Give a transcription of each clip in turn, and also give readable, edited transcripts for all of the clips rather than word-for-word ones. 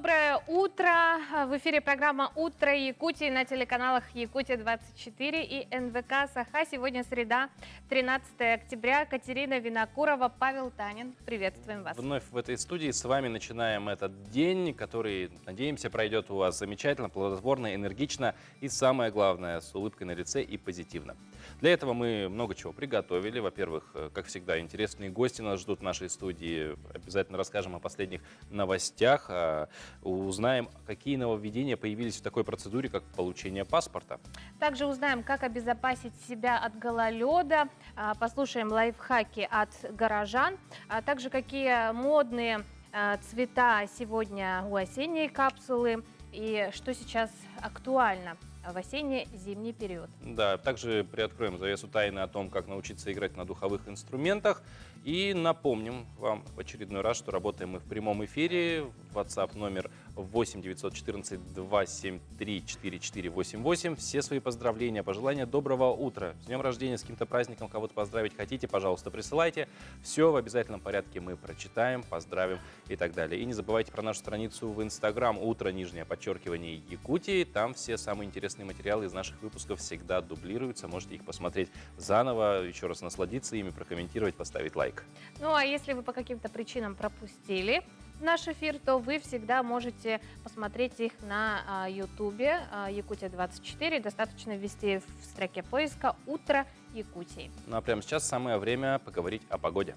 Доброе утро! В эфире программа «Утро Якутии» на телеканалах «Якутия-24» и НВК «Саха». Сегодня среда, 13 октября. Катерина Винокурова, Павел Танин. Приветствуем вас. Вновь в этой студии с вами начинаем этот день, который, надеемся, пройдет у вас замечательно, плодотворно, энергично и, самое главное, с улыбкой на лице и позитивно. Для этого мы много чего приготовили. Во-первых, как всегда, интересные гости нас ждут в нашей студии. Обязательно расскажем о последних новостях, узнаем, какие нововведения появились в такой процедуре, как получение паспорта. Также узнаем, как обезопасить себя от гололеда, послушаем лайфхаки от горожан, а также какие модные цвета сегодня у осенней капсулы и что сейчас актуально в осенне-зимний период. Да, также приоткроем завесу тайны о том, как научиться играть на духовых инструментах. И напомним вам в очередной раз, что работаем мы в прямом эфире. WhatsApp номер 8 914 273 4488. Все свои поздравления, пожелания доброго утра. С днем рождения, с каким-то праздником, кого-то поздравить хотите, пожалуйста, присылайте. Все в обязательном порядке мы прочитаем, поздравим и так далее. И не забывайте про нашу страницу в Instagram _, Якутии. Там все самые интересные материалы из наших выпусков всегда дублируются. Можете их посмотреть заново, еще раз насладиться ими, прокомментировать, поставить лайк. Ну а если вы по каким-то причинам пропустили наш эфир, то вы всегда можете посмотреть их на Ютубе Якутия-24. Достаточно ввести в строке поиска «Утро Якутии». Ну а прямо сейчас самое время поговорить о погоде.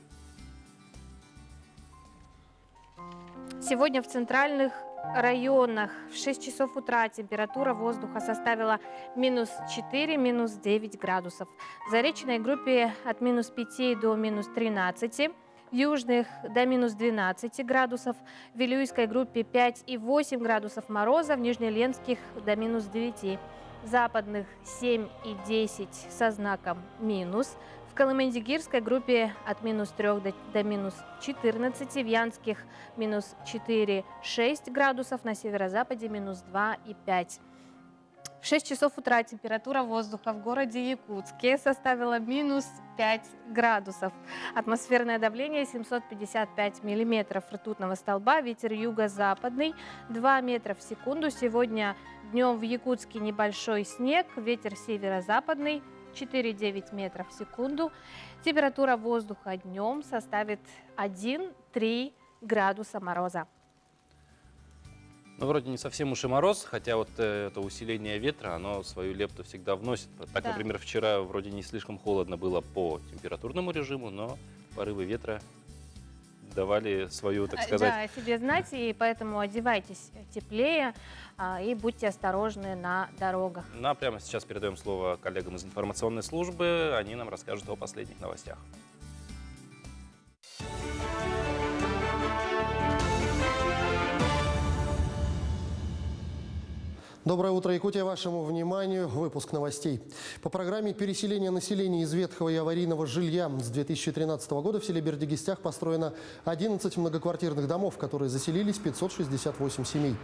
Сегодня в центральных районах в 6 часов утра температура воздуха составила -4, -9 градусов. В Заречной группе от -5 до -13. В южных до -12 градусов, в Вилюйской группе 5 и 8 градусов мороза, в Нижнеленских до -9, в западных 7 и 10 со знаком минус, в Колымендигирской группе от -3 до -14, в Янских -4-6 градусов, на северо-западе -2 и 5. В 6 часов утра температура воздуха в городе Якутске составила -5 градусов. Атмосферное давление 755 миллиметров ртутного столба, ветер юго-западный 2 метра в секунду. Сегодня днем в Якутске небольшой снег, ветер северо-западный 4,9 метров в секунду. Температура воздуха днем составит 1-3 градуса мороза. Ну, вроде не совсем уж и мороз, хотя вот это усиление ветра, оно свою лепту всегда вносит. Так, Да. например, вчера вроде не слишком холодно было по температурному режиму, но порывы ветра давали свою, так сказать... Да, о себе знать, и поэтому одевайтесь теплее и будьте осторожны на дорогах. Ну, а прямо сейчас передаем слово коллегам из информационной службы, они нам расскажут о последних новостях. Доброе утро, Якутия. Вашему вниманию выпуск новостей. По программе переселения населения из ветхого и аварийного жилья с 2013 года в селе Бердигистях построено 11 многоквартирных домов, в которые заселились 568 семей.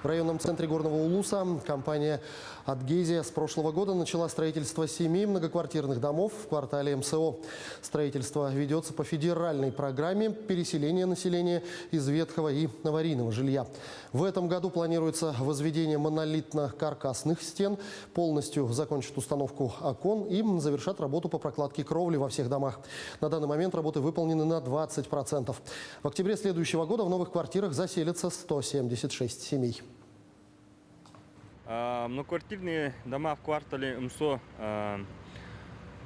В районном центре Горного Улуса компания «Адгезия» с прошлого года начала строительство 7 многоквартирных домов в квартале МСО. Строительство ведется по федеральной программе переселения населения из ветхого и аварийного жилья. В этом году планируется возведение монолитно-каркасных стен, полностью закончат установку окон и завершат работу по прокладке кровли во всех домах. На данный момент работы выполнены на 20%. В октябре следующего года в новых квартирах заселятся 176 семей. Многоквартирные дома в квартале МСО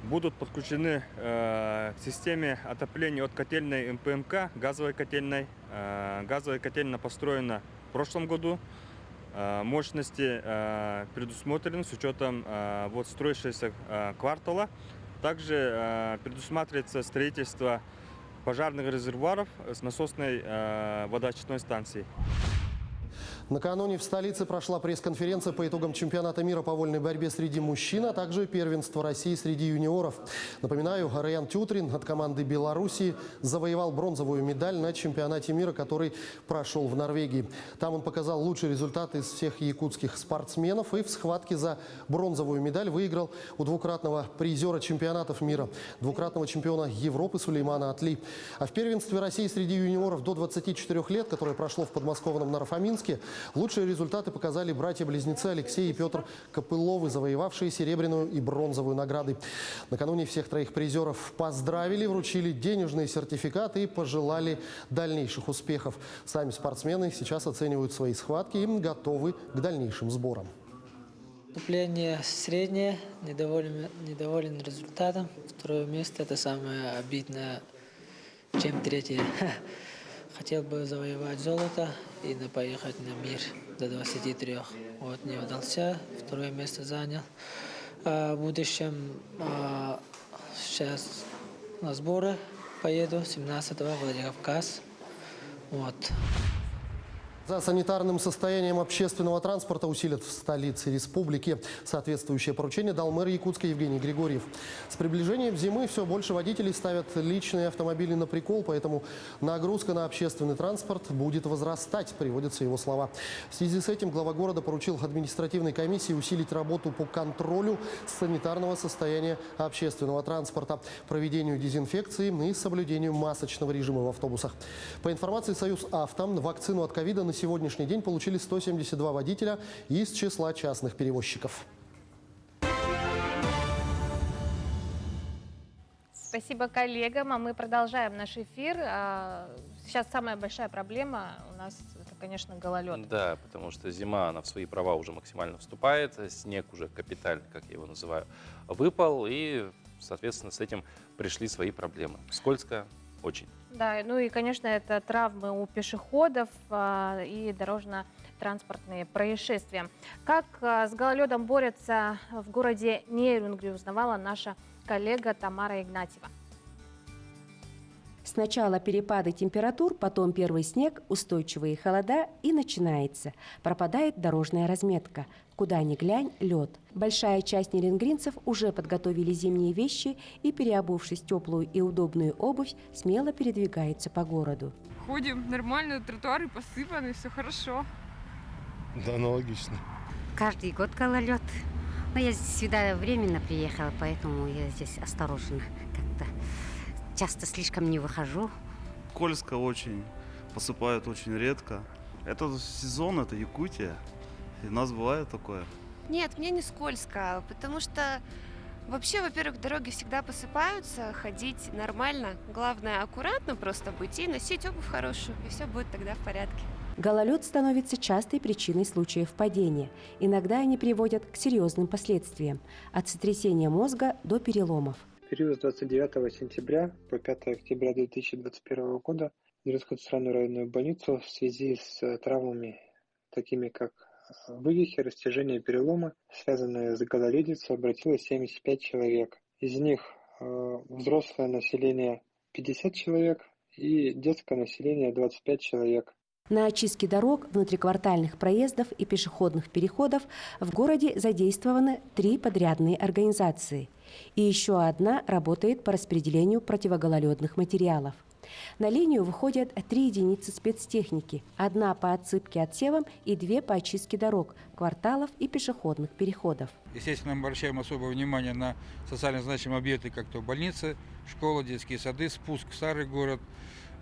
будут подключены к системе отопления от котельной МПМК, газовой котельной. Газовая котельная построена в прошлом году. Мощности предусмотрены с учетом вот строящегося квартала. Также предусматривается строительство пожарных резервуаров с насосной водоочистной станцией. Накануне в столице прошла пресс-конференция по итогам чемпионата мира по вольной борьбе среди мужчин, а также первенства России среди юниоров. Напоминаю, Раян Тютрин от команды Белоруссии завоевал бронзовую медаль на чемпионате мира, который прошел в Норвегии. Там он показал лучший результат из всех якутских спортсменов и в схватке за бронзовую медаль выиграл у двукратного призера чемпионатов мира, двукратного чемпиона Европы Сулеймана Атли. А в первенстве России среди юниоров до 24 лет, которое прошло в подмосковном Наро-Фоминске, лучшие результаты показали братья-близнецы Алексей и Петр Копыловы, завоевавшие серебряную и бронзовую награды. Накануне всех троих призеров поздравили, вручили денежные сертификаты и пожелали дальнейших успехов. Сами спортсмены сейчас оценивают свои схватки и готовы к дальнейшим сборам. Выступление среднее, недоволен результатом. Второе место – это самое обидное, чем третье. Хотел бы завоевать золото и поехать на мир до 23. Вот не удался, второе место занял. В будущем сейчас на сборы поеду 17-го в Владикавказ. Вот. За санитарным состоянием общественного транспорта усилят в столице республики. Соответствующее поручение дал мэр Якутска Евгений Григорьев. С приближением зимы все больше водителей ставят личные автомобили на прикол, поэтому нагрузка на общественный транспорт будет возрастать, приводятся его слова. В связи с этим глава города поручил административной комиссии усилить работу по контролю санитарного состояния общественного транспорта, проведению дезинфекции и соблюдению масочного режима в автобусах. По информации Союз Авто, вакцину от ковида на сегодняшний день получили 172 водителя из числа частных перевозчиков. Спасибо коллегам, а мы продолжаем наш эфир. Сейчас самая большая проблема у нас, это, конечно, гололед. Да, потому что зима, она в свои права уже максимально вступает, снег уже капитально, как я его называю, выпал, и, соответственно, с этим пришли свои проблемы. Скользко очень. Да, ну и, конечно, это травмы у пешеходов и дорожно-транспортные происшествия. Как с гололедом борются в городе Нерюнгри, узнавала наша коллега Тамара Игнатьева. Сначала перепады температур, потом первый снег, устойчивые холода и начинается. Пропадает дорожная разметка. Куда ни глянь – лед. Большая часть нерингринцев уже подготовили зимние вещи и, переобувшись в теплую и удобную обувь, смело передвигаются по городу. Ходим нормально, тротуары посыпаны, все хорошо. Да, аналогично. Каждый год гололед. Но я здесь сюда временно приехала, поэтому я здесь осторожно как-то. Часто слишком не выхожу. Скользко очень, посыпают очень редко. Это сезон, это Якутия. И у нас бывает такое. Нет, мне не скользко, потому что вообще, во-первых, дороги всегда посыпаются, ходить нормально. Главное, аккуратно просто быть и носить обувь хорошую, и все будет тогда в порядке. Гололед становится частой причиной случаев падения. Иногда они приводят к серьезным последствиям – от сотрясения мозга до переломов. В период с 29 сентября по 5 октября 2021 года в Иркутско-центральную районную больницу в связи с травмами, такими как вывихи, растяжения, переломы, связанные с гололедицей, обратилось 75 человек. Из них взрослое население 50 человек и детское население 25 человек. На очистке дорог, внутриквартальных проездов и пешеходных переходов в городе задействованы 3 подрядные организации. И еще одна работает по распределению противогололедных материалов. На линию выходят 3 единицы спецтехники, 1 по отсыпке отсевам и 2 по очистке дорог, кварталов и пешеходных переходов. Естественно, мы обращаем особое внимание на социально значимые объекты, как то больницы, школы, детские сады, спуск в старый город,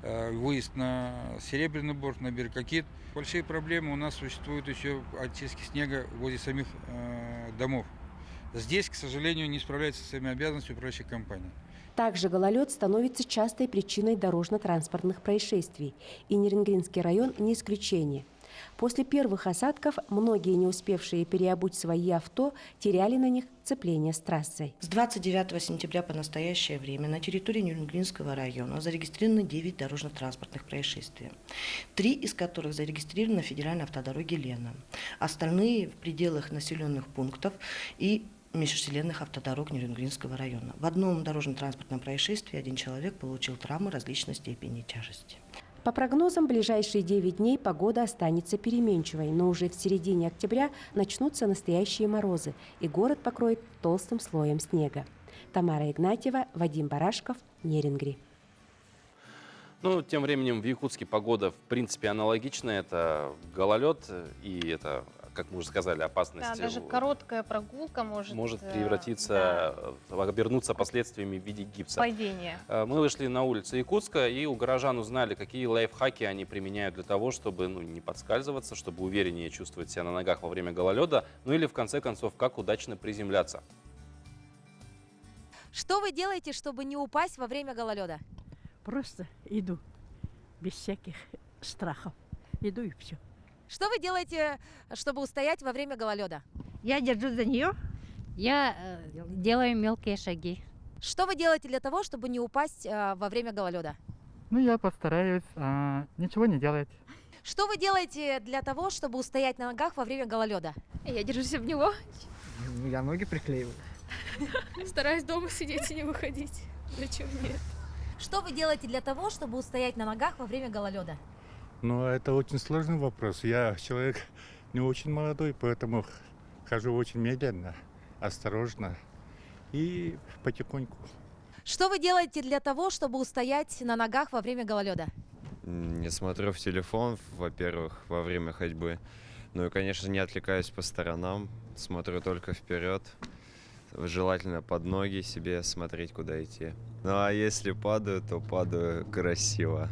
выезд на Серебряный Бор, на Беркакит. Большие проблемы у нас существуют еще очистки снега возле самих домов. Здесь, к сожалению, не справляется со своими обязанностями управляющая компания. Также гололед становится частой причиной дорожно-транспортных происшествий, и Нерингринский район не исключение. После первых осадков многие, не успевшие переобуть свои авто, теряли на них сцепление с трассой. С 29 сентября по настоящее время на территории Нерингринского района зарегистрированы 9 дорожно-транспортных происшествий, 3 из которых зарегистрированы на федеральной автодороге Лена, остальные в пределах населенных пунктов и межселенных автодорог Нерингринского района. В одном дорожно-транспортном происшествии 1 человек получил травмы различной степени тяжести. По прогнозам, ближайшие 9 дней погода останется переменчивой, но уже в середине октября начнутся настоящие морозы, и город покроет толстым слоем снега. Тамара Игнатьева, Вадим Барашков, Нерингри. Ну, тем временем в Якутске погода, в принципе, аналогичная. Это гололед и это, как мы уже сказали, опасность. Да, даже короткая прогулка может превратиться, обернуться последствиями в виде гипса. Падение. Мы вышли на улицы Якутска, и у горожан узнали, какие лайфхаки они применяют для того, чтобы не подскальзываться, чтобы увереннее чувствовать себя на ногах во время гололеда, ну или, в конце концов, как удачно приземляться. Что вы делаете, чтобы не упасть во время гололеда? Просто иду, без всяких страхов. Иду и все. Что вы делаете, чтобы устоять во время гололеда? Я держусь за нее. Я делаю мелкие шаги. Что вы делаете для того, чтобы не упасть во время гололеда? Ну, я постараюсь ничего не делать. Что вы делаете для того, чтобы устоять на ногах во время гололеда? Я держусь об него. Я ноги приклеиваю. Стараюсь дома сидеть и не выходить. Зачем нет? Что вы делаете для того, чтобы устоять на ногах во время гололеда? Ну, это очень сложный вопрос. Я человек не очень молодой, поэтому хожу очень медленно, осторожно и потихоньку. Что вы делаете для того, чтобы устоять на ногах во время гололеда? Не смотрю в телефон, во-первых, во время ходьбы. Ну и, конечно, не отвлекаюсь по сторонам, смотрю только вперед. Желательно под ноги себе смотреть, куда идти. Ну а если падаю, то падаю красиво.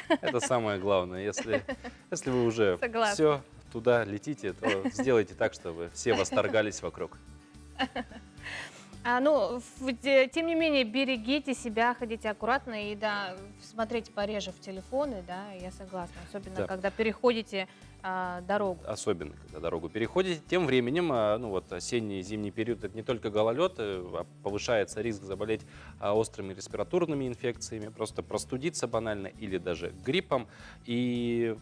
Это самое главное. Если вы уже все туда летите, то сделайте так, чтобы все восторгались вокруг. Тем не менее, берегите себя, ходите аккуратно и, да, смотрите пореже в телефоны, да, я согласна, особенно когда переходите дорогу. Особенно, когда дорогу переходите. Тем временем, осенний и зимний период, это не только гололед, повышается риск заболеть острыми респираторными инфекциями, просто простудиться банально или даже гриппом. И,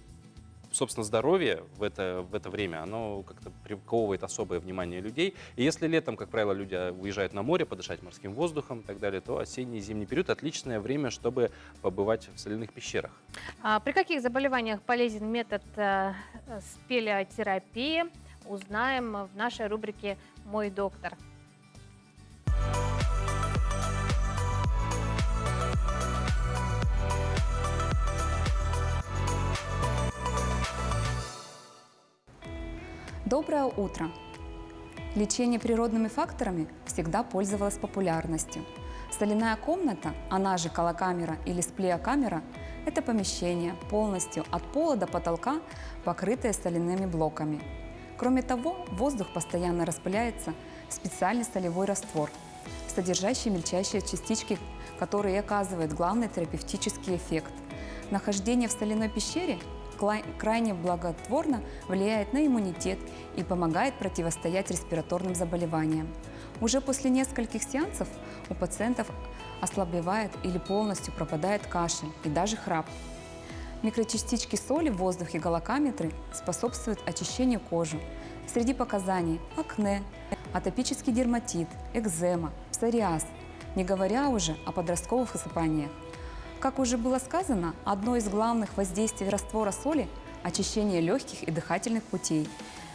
собственно, здоровье в это время, оно как-то приковывает особое внимание людей. И если летом, как правило, люди уезжают на море, подышать морским воздухом и так далее, то осенний и зимний период – отличное время, чтобы побывать в соляных пещерах. При каких заболеваниях полезен метод спелеотерапии, узнаем в нашей рубрике «Мой доктор». Доброе утро! Лечение природными факторами всегда пользовалось популярностью. Соляная комната, она же колокамера или сплеокамера, это помещение, полностью от пола до потолка, покрытое соляными блоками. Кроме того, воздух постоянно распыляется в специальный солевой раствор, содержащий мельчайшие частички, которые оказывают главный терапевтический эффект. Нахождение в соляной пещере крайне благотворно влияет на иммунитет и помогает противостоять респираторным заболеваниям. Уже после нескольких сеансов у пациентов ослабевает или полностью пропадает кашель и даже храп. Микрочастички соли в воздухе голокаметры способствуют очищению кожи. Среди показаний – акне, атопический дерматит, экзема, псориаз, не говоря уже о подростковых высыпаниях. Как уже было сказано, одно из главных воздействий раствора соли – очищение легких и дыхательных путей.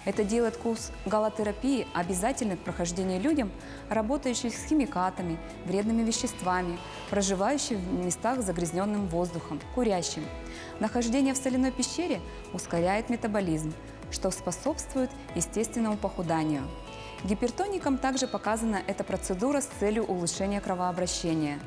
Это делает курс галотерапии обязательным к прохождению людям, работающих с химикатами, вредными веществами, проживающим в местах с загрязненным воздухом, курящим. Нахождение в соляной пещере ускоряет метаболизм, что способствует естественному похуданию. Гипертоникам также показана эта процедура с целью улучшения кровообращения.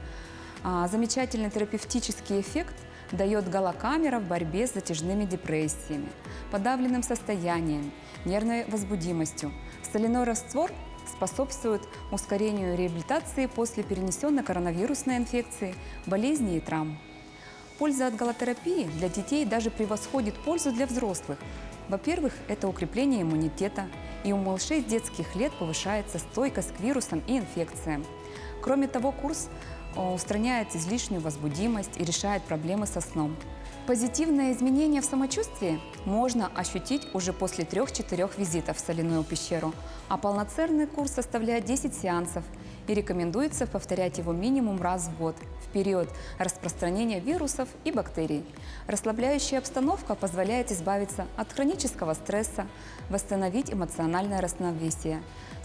Замечательный терапевтический эффект дает голокамера в борьбе с затяжными депрессиями, подавленным состоянием, нервной возбудимостью. Соляной раствор способствует ускорению реабилитации после перенесенной коронавирусной инфекции, болезней и травм. Польза от галотерапии для детей даже превосходит пользу для взрослых. Во-первых, это укрепление иммунитета, и у малышей с детских лет повышается стойкость к вирусам и инфекциям. Кроме того, курс устраняет излишнюю возбудимость и решает проблемы со сном. Позитивные изменения в самочувствии можно ощутить уже после 3-4 визитов в соляную пещеру, а полноценный курс составляет 10 сеансов и рекомендуется повторять его минимум раз в год в период распространения вирусов и бактерий. Расслабляющая обстановка позволяет избавиться от хронического стресса, восстановить эмоциональное равновесие.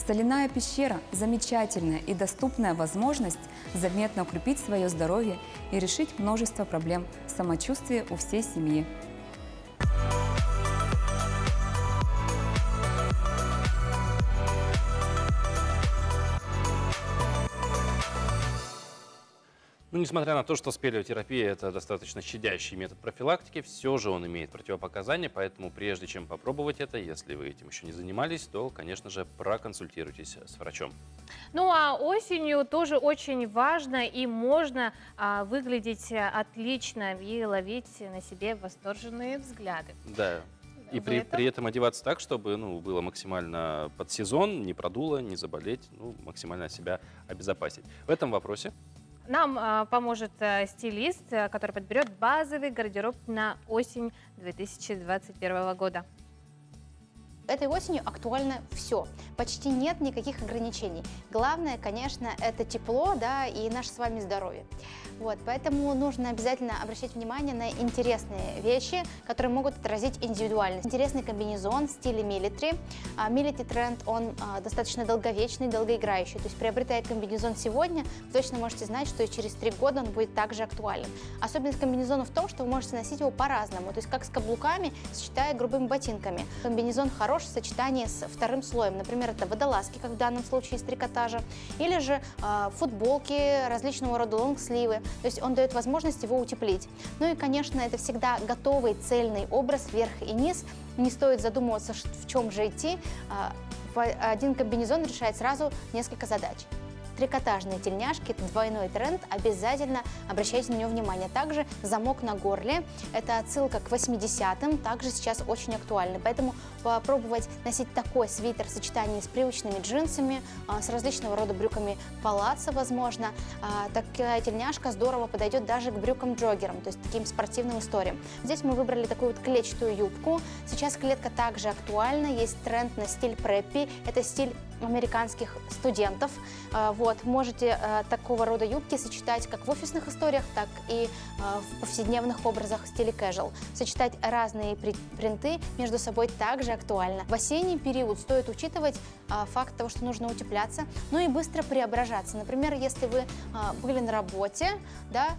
Соляная пещера – замечательная и доступная возможность заметно укрепить свое здоровье и решить множество проблем самочувствия у всей семьи. Ну, несмотря на то, что спелеотерапия – это достаточно щадящий метод профилактики, все же он имеет противопоказания, поэтому прежде чем попробовать это, если вы этим еще не занимались, то, конечно же, проконсультируйтесь с врачом. Ну а осенью тоже очень важно и можно выглядеть отлично и ловить на себе восторженные взгляды. Да. И при этом одеваться так, чтобы было максимально под сезон, не продуло, не заболеть, максимально себя обезопасить. В этом вопросе нам поможет стилист, который подберет базовый гардероб на осень 2021 года. Этой осенью актуально все. Почти нет никаких ограничений. Главное, конечно, это тепло, да, и наше с вами здоровье. Вот, поэтому нужно обязательно обращать внимание на интересные вещи, которые могут отразить индивидуальность. Интересный комбинезон в стиле милитари. Милитари тренд, он достаточно долговечный, долгоиграющий. То есть, приобретая комбинезон сегодня, вы точно можете знать, что и через 3 года он будет также актуален. Особенность комбинезона в том, что вы можете носить его по-разному. То есть, как с каблуками, сочетая грубыми ботинками. Комбинезон хорош в сочетании с вторым слоем. Например, это водолазки, как в данном случае из трикотажа, или же футболки различного рода лонгсливы. То есть он дает возможность его утеплить. Ну и, конечно, это всегда готовый цельный образ вверх и низ. Не стоит задумываться, в чем же идти. Один комбинезон решает сразу несколько задач. Трикотажные тельняшки – это двойной тренд, обязательно обращайте на него внимание. Также замок на горле – это отсылка к 80-м, также сейчас очень актуальны. Поэтому попробовать носить такой свитер в сочетании с привычными джинсами, с различного рода брюками палаццо, возможно. Такая тельняшка здорово подойдет даже к брюкам-джоггерам, то есть таким спортивным историям. Здесь мы выбрали такую вот клетчатую юбку. Сейчас клетка также актуальна, есть тренд на стиль преппи, это стиль американских студентов. Вот, можете такого рода юбки сочетать как в офисных историях, так и в повседневных образах в стиле casual. Сочетать разные принты между собой также актуально. В осенний период стоит учитывать факт того, что нужно утепляться, ну и быстро преображаться. Например, если вы были на работе, да,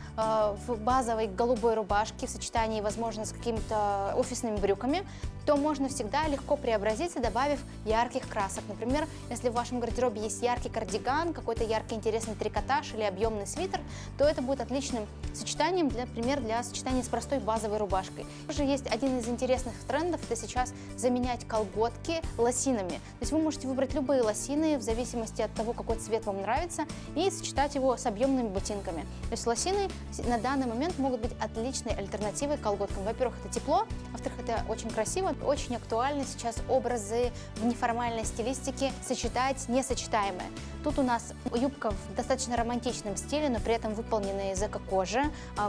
в базовой голубой рубашке в сочетании, возможно, с какими-то офисными брюками, то можно всегда легко преобразиться, добавив ярких красок. Например, если в вашем гардеробе есть яркий кардиган, какой-то яркий интересный трикотаж или объемный свитер, то это будет отличным сочетанием, например, для сочетания с простой базовой рубашкой. Также есть один из интересных трендов, это сейчас заменять колготки лосинами. То есть вы можете выбрать любые лосины в зависимости от того, какой цвет вам нравится, и сочетать его с объемными ботинками. То есть лосины на данный момент могут быть отличной альтернативой колготкам. Во-первых, это тепло, во-вторых, это очень красиво. Очень актуальны сейчас образы в неформальной стилистике сочетать несочетаемое. Тут у нас юбка в достаточно романтичном стиле, но при этом выполненная из эко-кожи,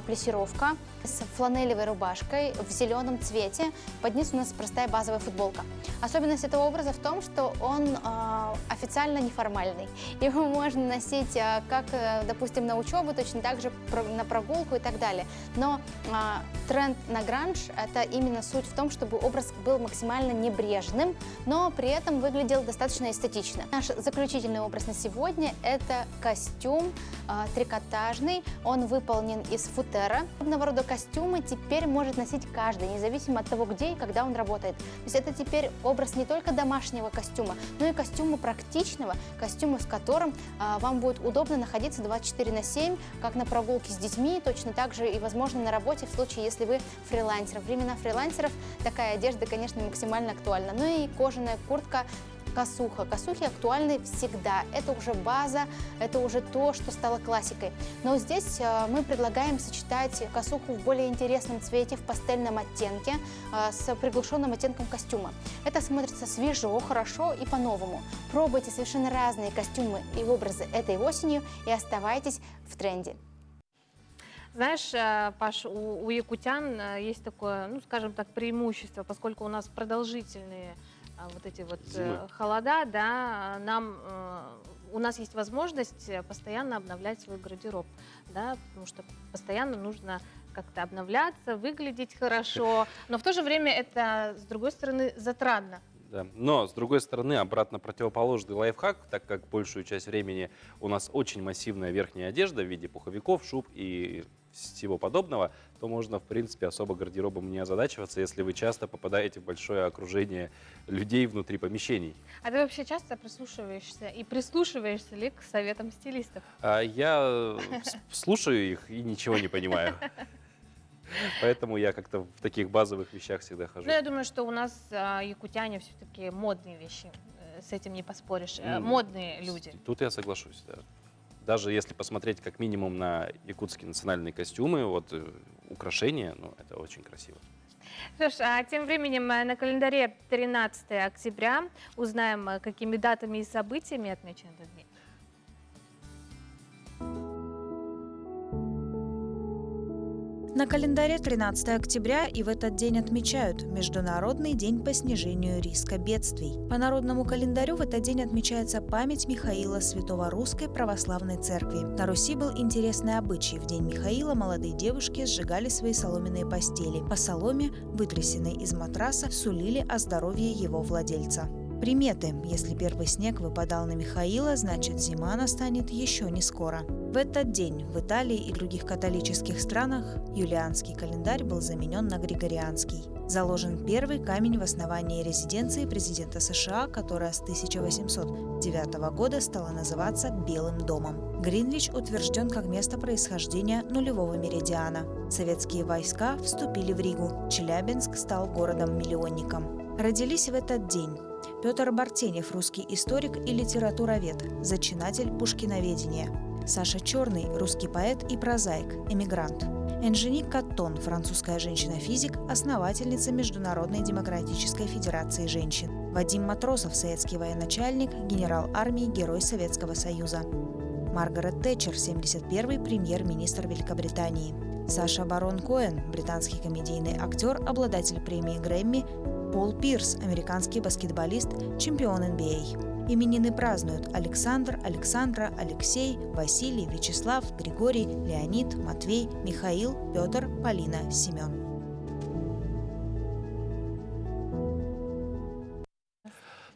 плессировка с фланелевой рубашкой в зеленом цвете. Под низ у нас простая базовая футболка. Особенность этого образа в том, что он официально неформальный. Его можно носить как, допустим, на учебу, точно так же на прогулку и так далее. Но тренд на гранж – это именно суть в том, чтобы образ был максимально небрежным, но при этом выглядел достаточно эстетично. Наш заключительный образ на сегодня – это костюм трикотажный. Он выполнен из футера. Подобного рода костюмы теперь может носить каждый, независимо от того, где и когда он работает. То есть это теперь образ не только домашнего костюма, но и костюма практичного, костюма, с которым вам будет удобно находиться 24/7, как на прогулке с детьми, точно так же и, возможно, на работе в случае, если вы фрилансер. В времена фрилансеров такая одежда, конечно, максимально актуальна. Ну и кожаная куртка, косуха. Косухи актуальны всегда. Это уже база, это уже то, что стало классикой. Но здесь мы предлагаем сочетать косуху в более интересном цвете, в пастельном оттенке, с приглушенным оттенком костюма. Это смотрится свежо, хорошо и по-новому. Пробуйте совершенно разные костюмы и образы этой осенью и оставайтесь в тренде. Знаешь, Паш, у якутян есть такое, ну, скажем так, преимущество, поскольку у нас продолжительные вот эти вот холода, да, нам у нас есть возможность постоянно обновлять свой гардероб, да, потому что постоянно нужно как-то обновляться, выглядеть хорошо, но в то же время это, с другой стороны, затратно. Да. Но, с другой стороны, обратно противоположный лайфхак, так как большую часть времени у нас очень массивная верхняя одежда в виде пуховиков, шуб и всего подобного, то можно, в принципе, особо гардеробом не озадачиваться, если вы часто попадаете в большое окружение людей внутри помещений. А ты вообще часто прислушиваешься и прислушиваешься ли к советам стилистов? Я слушаю их и ничего не понимаю. Поэтому я как-то в таких базовых вещах всегда хожу. Ну, я думаю, что у нас якутяне все-таки модные вещи, с этим не поспоришь, модные люди. Тут я соглашусь, да. Даже если посмотреть как минимум на якутские национальные костюмы, вот украшения, ну, это очень красиво. Что ж, а тем временем на календаре 13 октября узнаем, какими датами и событиями отмечен этот день. На календаре 13 октября и в этот день отмечают Международный день по снижению риска бедствий. По народному календарю в этот день отмечается память Михаила, святого Русской Православной Церкви. На Руси был интересный обычай. В день Михаила молодые девушки сжигали свои соломенные постели. По соломе, вытрясенной из матраса, сулили о здоровье его владельца. Приметы. Если первый снег выпадал на Михаила, значит зима настанет еще не скоро. В этот день в Италии и других католических странах юлианский календарь был заменен на григорианский. Заложен первый камень в основании резиденции президента США, которая с 1809 года стала называться Белым домом. Гринвич утвержден как место происхождения нулевого меридиана. Советские войска вступили в Ригу. Челябинск стал городом-миллионником. Родились в этот день Петр Бартенев, русский историк и литературовед, зачинатель пушкиноведения. Саша Черный, русский поэт и прозаик, эмигрант. Энжени Каттон, французская женщина-физик, основательница Международной демократической федерации женщин. Вадим Матросов, советский военачальник, генерал армии, герой Советского Союза. Маргарет Тэтчер, 71-й премьер-министр Великобритании. Саша Барон Коэн, британский комедийный актер, обладатель премии Грэмми. Пол Пирс, американский баскетболист, чемпион NBA. Именины празднуют Александр, Александра, Алексей, Василий, Вячеслав, Григорий, Леонид, Матвей, Михаил, Петр, Полина, Семен.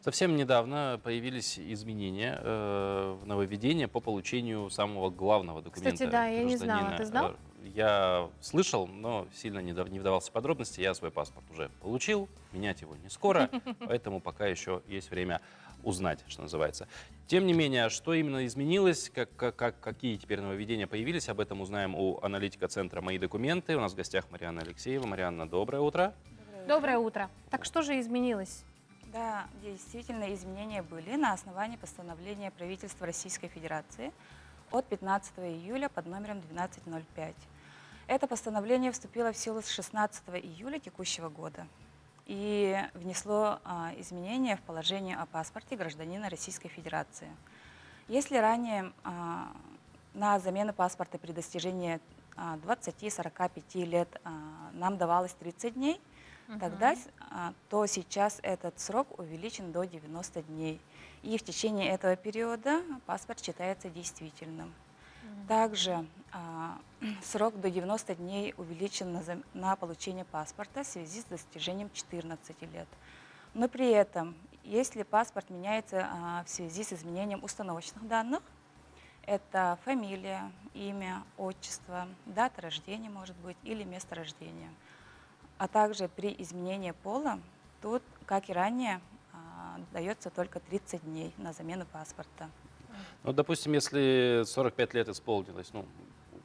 Совсем недавно появились изменения, нововведения по получению самого главного документа. Кстати, да, я не знала. Ты знал? Я слышал, но сильно не вдавался в подробности. Я свой паспорт уже получил, менять его не скоро, поэтому пока еще есть время узнать, что называется. Тем не менее, что именно изменилось, какие теперь нововведения появились, об этом узнаем у аналитика центра «Мои документы». У нас в гостях Марианна Алексеева. Марианна, доброе утро. Доброе утро. Так что же изменилось? Да, действительно, изменения были на основании постановления правительства Российской Федерации от 15 июля под номером 1205. Это постановление вступило в силу с 16 июля текущего года и внесло изменения в положение о паспорте гражданина Российской Федерации. Если ранее на замену паспорта при достижении 20-45 лет нам давалось 30 дней, тогда, то сейчас этот срок увеличен до 90 дней. И в течение этого периода паспорт считается действительным. Также срок до 90 дней увеличен на получение паспорта в связи с достижением 14 лет. Но при этом, если паспорт меняется в связи с изменением установочных данных, это фамилия, имя, отчество, дата рождения, может быть, или место рождения. А также при изменении пола, тут, как и ранее, дается только 30 дней на замену паспорта. Ну, допустим, если 45 лет исполнилось, ну,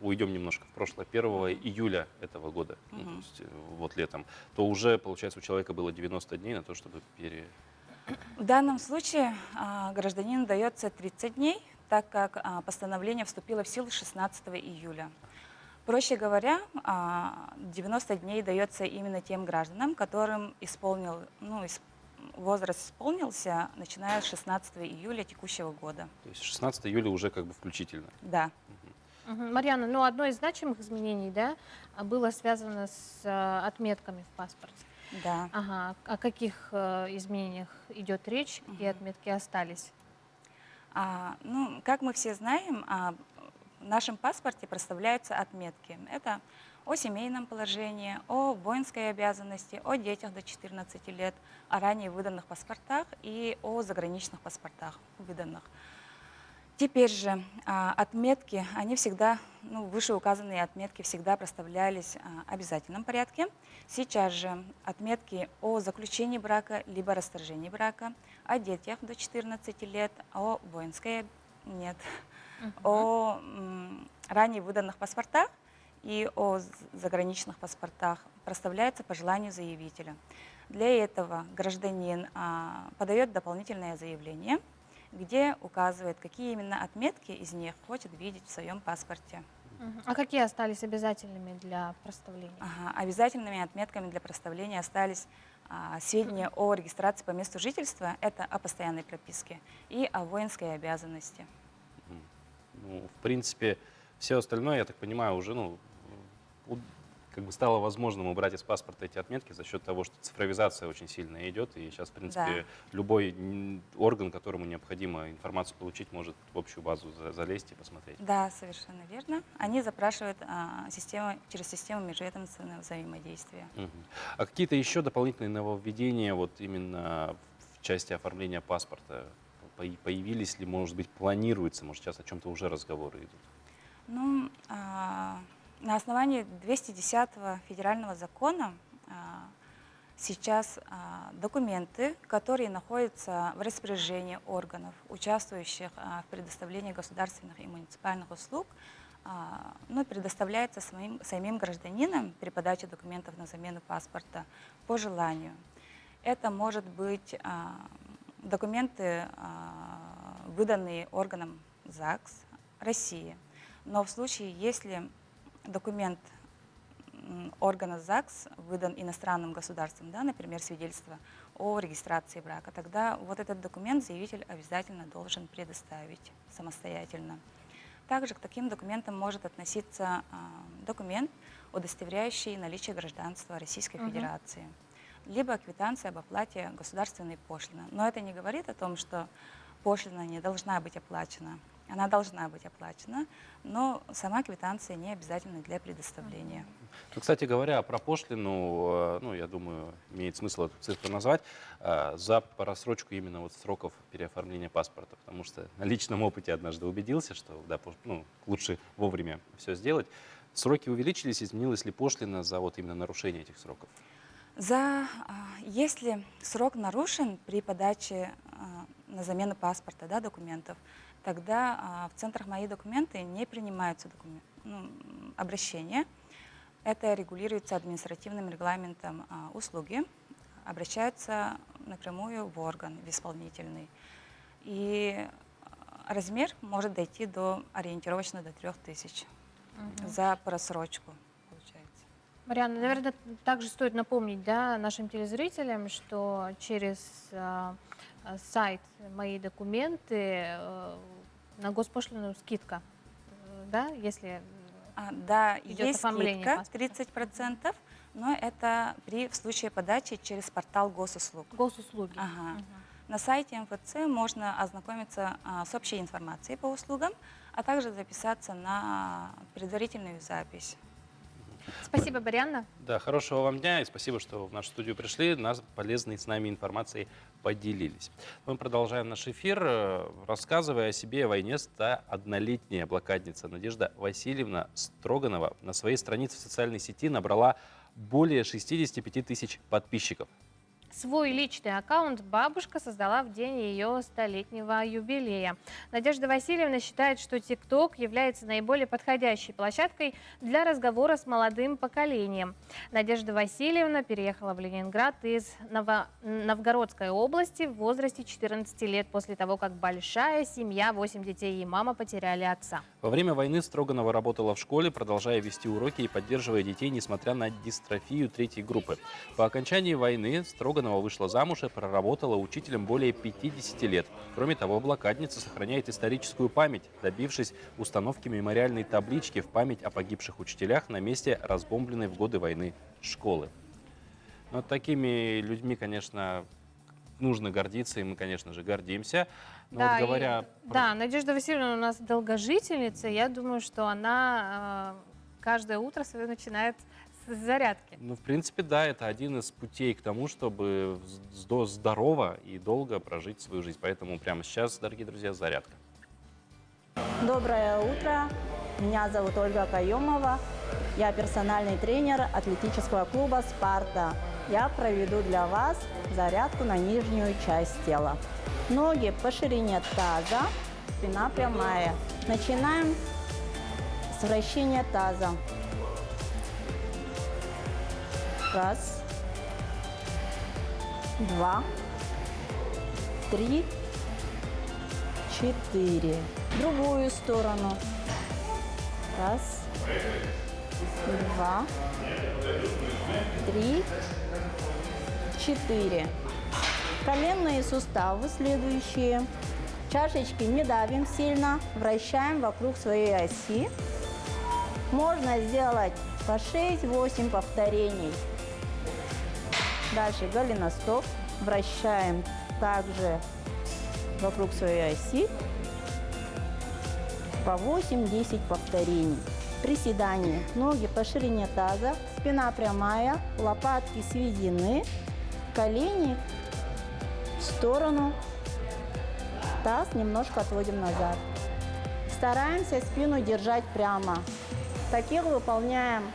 уйдем немножко в прошлое, 1 июля этого года, ну, то есть, вот летом, то уже, получается, у человека было 90 дней на то, чтобы В данном случае гражданину дается 30 дней, так как постановление вступило в силу 16 июля. Проще говоря, 90 дней дается именно тем гражданам, которым возраст исполнился, начиная с 16 июля текущего года. То есть 16 июля уже как бы включительно? Да. Марьяна, ну одно из значимых изменений, да, было связано с отметками в паспорте. Да. Ага. О каких изменениях идет речь, какие отметки остались? Как мы все знаем, в нашем паспорте проставляются отметки. Это о семейном положении, о воинской обязанности, о детях до 14 лет, о ранее выданных паспортах и о заграничных паспортах выданных. Теперь же отметки, они всегда, вышеуказанные отметки всегда проставлялись в обязательном порядке. Сейчас же отметки о заключении брака либо расторжении брака, о детях до 14 лет, о воинской, о ранее выданных паспортах и о заграничных паспортах проставляется по желанию заявителя. Для этого гражданин подает дополнительное заявление, где указывает, какие именно отметки из них хочет видеть в своем паспорте. А какие остались обязательными для проставления? Обязательными отметками для проставления остались сведения о регистрации по месту жительства, это о постоянной прописке, и о воинской обязанности. В принципе, все остальное, я так понимаю, уже как бы стало возможным убрать из паспорта эти отметки за счет того, что цифровизация очень сильно идет, и сейчас, в принципе, любой орган, которому необходимо информацию получить, может в общую базу залезть и посмотреть. Да, совершенно верно. Они запрашивают через систему межведомственного взаимодействия. А какие-то еще дополнительные нововведения вот именно в части оформления паспорта появились ли, может быть, планируется, может, сейчас о чем-то уже разговоры идут? На основании 210-го федерального закона сейчас документы, которые находятся в распоряжении органов, участвующих в предоставлении государственных и муниципальных услуг, предоставляются самим гражданинам при подаче документов на замену паспорта по желанию. Это может быть документы, выданные органом ЗАГС России. Но в случае, если документ органа ЗАГС выдан иностранным государством, например, свидетельство о регистрации брака, тогда вот этот документ заявитель обязательно должен предоставить самостоятельно. Также к таким документам может относиться документ, удостоверяющий наличие гражданства Российской Федерации, либо квитанция об оплате государственной пошлины. Но это не говорит о том, что пошлина не должна быть оплачена. Она должна быть оплачена, но сама квитанция не обязательна для предоставления. Кстати говоря, про пошлину, я думаю, имеет смысл эту цифру назвать, за просрочку именно сроков переоформления паспорта, потому что на личном опыте однажды убедился, что лучше вовремя все сделать. Сроки увеличились, изменилась ли пошлина за именно нарушение этих сроков? Если срок нарушен при подаче на замену паспорта, документов, тогда в центрах «Мои документы» не принимаются обращения. Это регулируется административным регламентом услуги. Обращаются напрямую в орган, в исполнительный. И размер может дойти ориентировочно до 3000 за просрочку. Марианна, наверное, также стоит напомнить нашим телезрителям, что через сайт «Мои документы» на госпошлину скидка, если идет есть оформление скидка 30%, но это в случае подачи через портал госуслуг. Госуслуги. На сайте МФЦ можно ознакомиться с общей информацией по услугам, а также записаться на предварительную запись. Спасибо, Марианна. Да, хорошего вам дня и спасибо, что в нашу студию пришли, нас полезной с нами информацией поделились. Мы продолжаем наш эфир, рассказывая о себе, о войне. 101-летняя блокадница Надежда Васильевна Строганова на своей странице в социальной сети набрала более 65 тысяч подписчиков. Свой личный аккаунт бабушка создала в день ее 100-летнего юбилея. Надежда Васильевна считает, что ТикТок является наиболее подходящей площадкой для разговора с молодым поколением. Надежда Васильевна переехала в Ленинград из Новгородской области в возрасте 14 лет после того, как большая семья, 8 детей и мама потеряли отца. Во время войны Строганова работала в школе, продолжая вести уроки и поддерживая детей, несмотря на дистрофию 3-й группы. По окончании войны Строганова вышла замуж и проработала учителем более 50 лет. Кроме того, блокадница сохраняет историческую память, добившись установки мемориальной таблички в память о погибших учителях на месте разбомбленной в годы войны школы. Но такими людьми, конечно, нужно гордиться, и мы, конечно же, гордимся. Но Да, вот говоря... да, Надежда Васильевна у нас долгожительница. Я думаю, что она каждое утро свое начинает с зарядки. Ну, в принципе, да, это один из путей к тому, чтобы здорово и долго прожить свою жизнь. Поэтому прямо сейчас, дорогие друзья, зарядка. Доброе утро. Меня зовут Ольга Каюмова. Я персональный тренер атлетического клуба «Спарта». Я проведу для вас зарядку на нижнюю часть тела. Ноги по ширине таза, спина прямая. Начинаем с вращения таза. Раз, два, три, 4. Другую сторону. Раз, два, три, 4. Коленные суставы следующие. Чашечки не давим сильно, вращаем вокруг своей оси. Можно сделать по 6-8 повторений. Дальше голеностоп. Вращаем также вокруг своей оси по 8-10 повторений. Приседание. Ноги по ширине таза, спина прямая, лопатки сведены, колени в сторону, таз немножко отводим назад. Стараемся спину держать прямо. Таких выполняем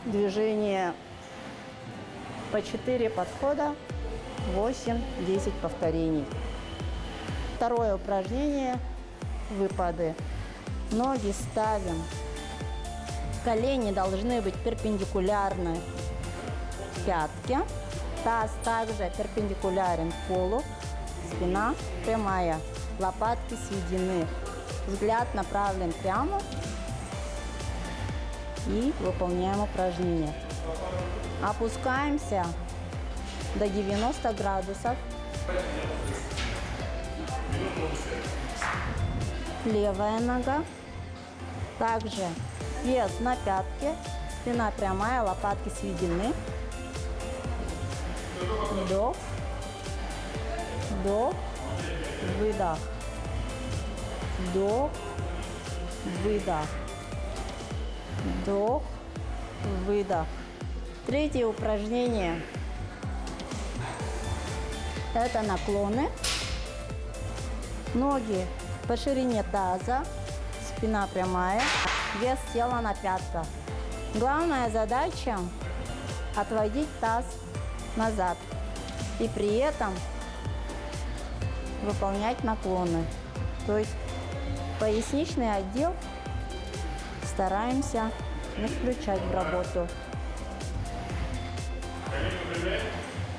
движения по 4 подхода, 8-10 повторений. Второе упражнение – выпады. Ноги ставим. Колени должны быть перпендикулярны пятке. Таз также перпендикулярен полу. Спина прямая. Лопатки сведены. Взгляд направлен прямо. И выполняем упражнение. Опускаемся до 90 градусов. Левая нога. Также вес на пятке. Спина прямая, лопатки сведены. Вдох. Вдох. Выдох. Вдох. Выдох. Вдох. Выдох. Третье упражнение. Это наклоны. Ноги по ширине таза, спина прямая, вес тела на пятках. Главная задача – отводить таз назад и при этом выполнять наклоны. То есть поясничный отдел стараемся не включать в работу.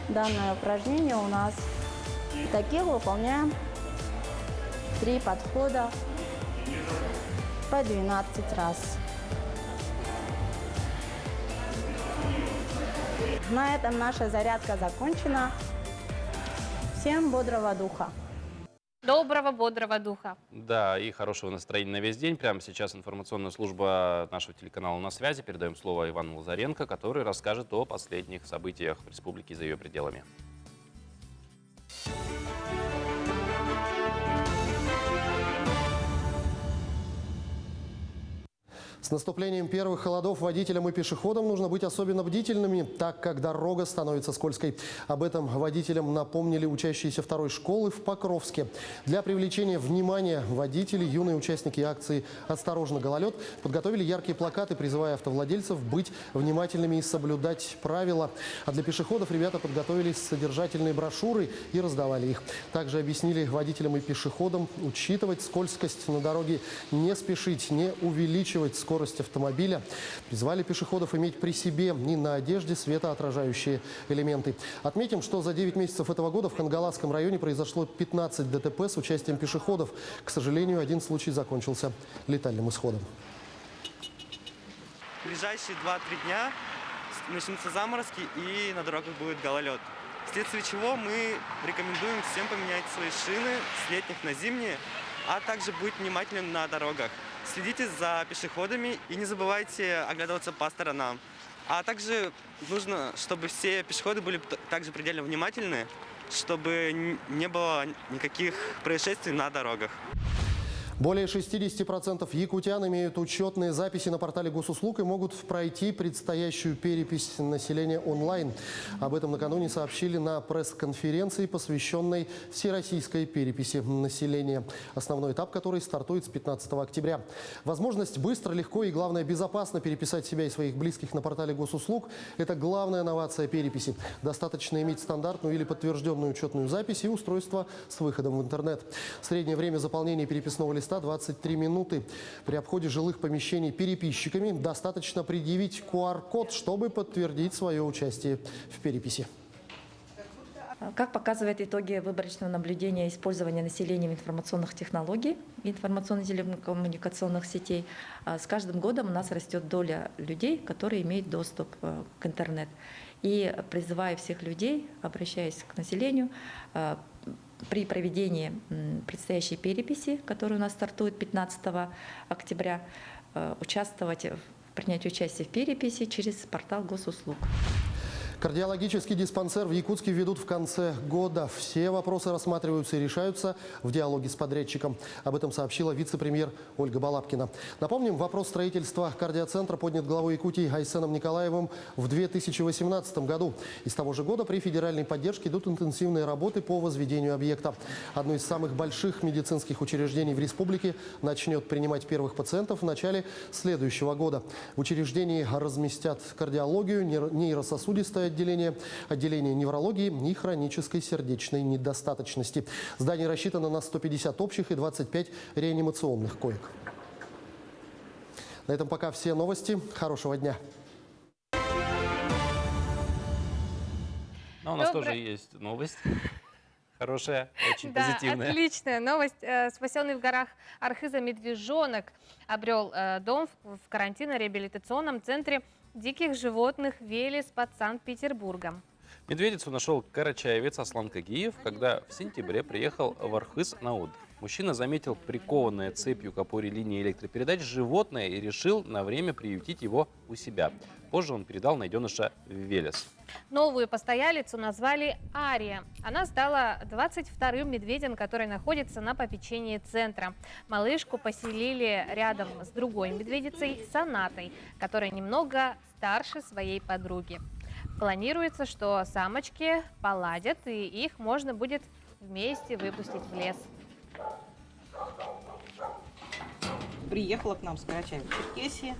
Данное упражнение у нас таких выполняем 3 подхода по 12 раз. На этом наша зарядка закончена. Всем бодрого духа! Доброго, бодрого духа. Да, и хорошего настроения на весь день. Прямо сейчас информационная служба нашего телеканала «На связи». Передаем слово Ивану Лазаренко, который расскажет о последних событиях в республике и за ее пределами. С наступлением первых холодов водителям и пешеходам нужно быть особенно бдительными, так как дорога становится скользкой. Об этом водителям напомнили учащиеся второй школы в Покровске. Для привлечения внимания водителей юные участники акции «Осторожно, гололед» подготовили яркие плакаты, призывая автовладельцев быть внимательными и соблюдать правила. А для пешеходов ребята подготовили содержательные брошюры и раздавали их. Также объяснили водителям и пешеходам учитывать скользкость на дороге, не спешить, не увеличивать скорость автомобиля. Призвали пешеходов иметь при себе и на одежде светоотражающие элементы. Отметим, что за 9 месяцев этого года в Хангаласском районе произошло 15 ДТП с участием пешеходов. К сожалению, один случай закончился летальным исходом. В ближайшие 2-3 дня начнутся заморозки и на дорогах будет гололед. Вследствие чего мы рекомендуем всем поменять свои шины с летних на зимние, а также быть внимательным на дорогах. Следите за пешеходами и не забывайте оглядываться по сторонам. А также нужно, чтобы все пешеходы были также предельно внимательны, чтобы не было никаких происшествий на дорогах. Более 60% якутян имеют учетные записи на портале госуслуг и могут пройти предстоящую перепись населения онлайн. Об этом накануне сообщили на пресс-конференции, посвященной всероссийской переписи населения, основной этап которой стартует с 15 октября. Возможность быстро, легко и, главное, безопасно переписать себя и своих близких на портале госуслуг – это главная новация переписи. Достаточно иметь стандартную или подтвержденную учетную запись и устройство с выходом в интернет. Среднее время заполнения переписного листа 23 минуты. При обходе жилых помещений переписчиками достаточно предъявить QR-код, чтобы подтвердить свое участие в переписи. Как показывают итоги выборочного наблюдения использования населением информационных технологий, информационно-телекоммуникационных сетей, с каждым годом у нас растет доля людей, которые имеют доступ к интернету. И призываю всех людей, обращаясь к населению, при проведении предстоящей переписи, которая у нас стартует 15 октября, принять участие в переписи через портал госуслуг. Кардиологический диспансер в Якутске ведут в конце года. Все вопросы рассматриваются и решаются в диалоге с подрядчиком. Об этом сообщила вице-премьер Ольга Балабкина. Напомним, вопрос строительства кардиоцентра поднят главой Якутии Айсеном Николаевым в 2018 году. И с того же года при федеральной поддержке идут интенсивные работы по возведению объекта. Одно из самых больших медицинских учреждений в республике начнет принимать первых пациентов в начале следующего года. В учреждении разместят кардиологию, нейрососудистое отделение неврологии и хронической сердечной недостаточности. Здание рассчитано на 150 общих и 25 реанимационных коек. На этом пока все новости. Хорошего дня. Но у нас тоже есть новость. Хорошая, очень позитивная. Отличная новость. Спасенный в горах Архыза медвежонок обрел дом в карантинно-реабилитационном центре диких животных Велес под Санкт-Петербургом. Медведицу нашел карачаевец Аслан Кагиев, когда в сентябре приехал в Архыз на отдых. Мужчина заметил прикованное цепью к опоре линии электропередач животное и решил на время приютить его у себя. Позже он передал найденыша в Велес. Новую постоялицу назвали Ария. Она стала 22-м медведем, который находится на попечении центра. Малышку поселили рядом с другой медведицей Сонатой, которая немного старше своей подруги. Планируется, что самочки поладят, и их можно будет вместе выпустить в лес. Приехала к нам с Карачаево-Черкесии.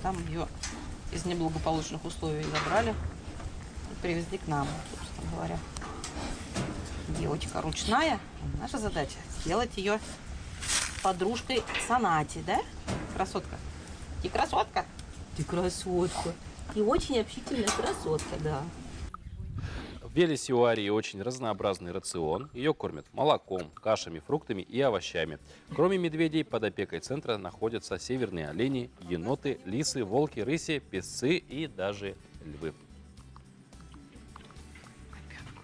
Там ее из неблагополучных условий забрали и привезли к нам, собственно говоря. Девочка ручная. Наша задача сделать ее подружкой Сонате, да? Красотка. Ты красотка? Ты красотка. И очень общительная красотка, да. В Велесе у Арии очень разнообразный рацион. Ее кормят молоком, кашами, фруктами и овощами. Кроме медведей, под опекой центра находятся северные олени, еноты, лисы, волки, рыси, песцы и даже львы.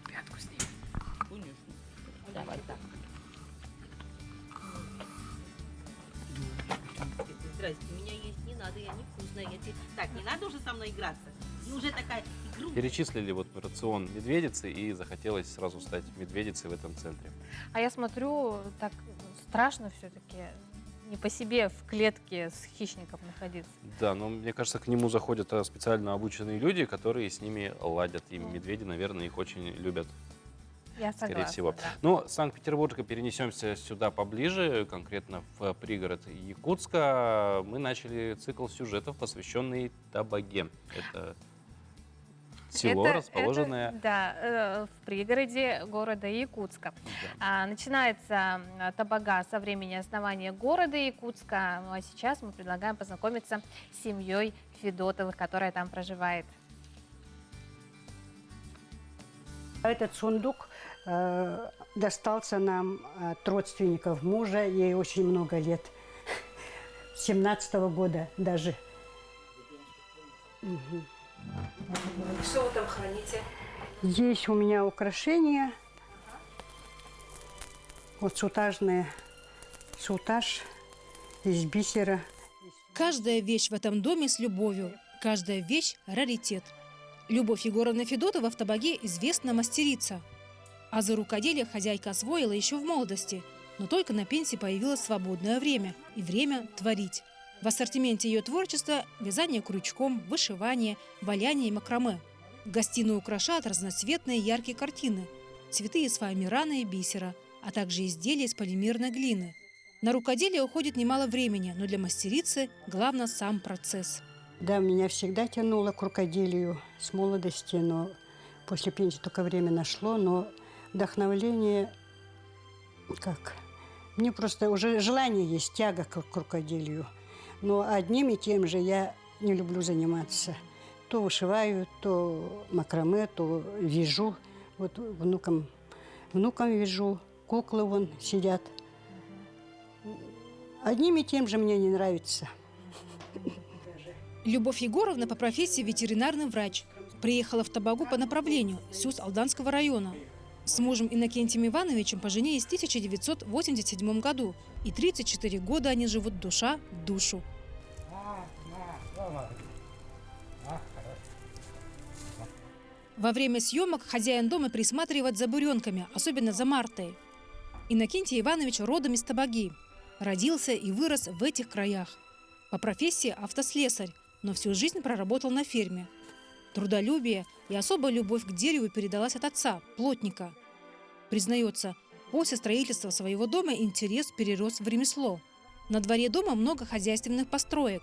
Пятку с ней. Давай так. Здрасте, у меня есть, не надо, я невкусная. Так, не надо уже со мной играться. И уже такая игру. Перечислили вот рацион медведицы, и захотелось сразу стать медведицей в этом центре. А я смотрю, так страшно все-таки не по себе в клетке с хищником находиться. Да, но мне кажется, к нему заходят специально обученные люди, которые с ними ладят. И медведи, наверное, их очень любят. Я согласна, скорее всего. Да. Но с Санкт-Петербурга перенесемся сюда поближе, конкретно в пригород Якутска. Мы начали цикл сюжетов, посвященный Табаге. Это село, расположенное... в пригороде города Якутска. Да. Начинается Табага со времени основания города Якутска. Ну а сейчас мы предлагаем познакомиться с семьей Федотовых, которая там проживает. Этот сундук достался нам от родственников мужа. Ей очень много лет. 17-го года даже. Угу. Что вы там храните? Здесь у меня украшения. Вот сутаж из бисера. Каждая вещь в этом доме с любовью. Каждая вещь – раритет. Любовь Егоровна Федотова в Табаге известна мастерица. А за рукоделие хозяйка освоила еще в молодости, но только на пенсии появилось свободное время и время творить. В ассортименте ее творчества – вязание крючком, вышивание, валяние и макраме. Гостиную украшают разноцветные яркие картины, цветы из фоамирана и бисера, а также изделия из полимерной глины. На рукоделие уходит немало времени, но для мастерицы главное сам процесс. Да, меня всегда тянуло к рукоделию с молодости, но после пенсии только время нашло. Но вдохновление, как? Мне просто уже желание есть, тяга к рукоделию. Но одним и тем же я не люблю заниматься. То вышиваю, то макраме, то вяжу. Вот внукам вяжу, куклы вон сидят. Одним и тем же мне не нравится. Любовь Егоровна по профессии ветеринарный врач. Приехала в Табагу по направлению Сюз Алданского района. С мужем Иннокентием Ивановичем поженились в 1987 году. И 34 года они живут душа в душу. Во время съемок хозяин дома присматривает за буренками, особенно за Мартой. Иннокентий Иванович родом из Табаги. Родился и вырос в этих краях. По профессии автослесарь, но всю жизнь проработал на ферме. Трудолюбие и особая любовь к дереву передалась от отца, плотника. Признается, после строительства своего дома интерес перерос в ремесло. На дворе дома много хозяйственных построек.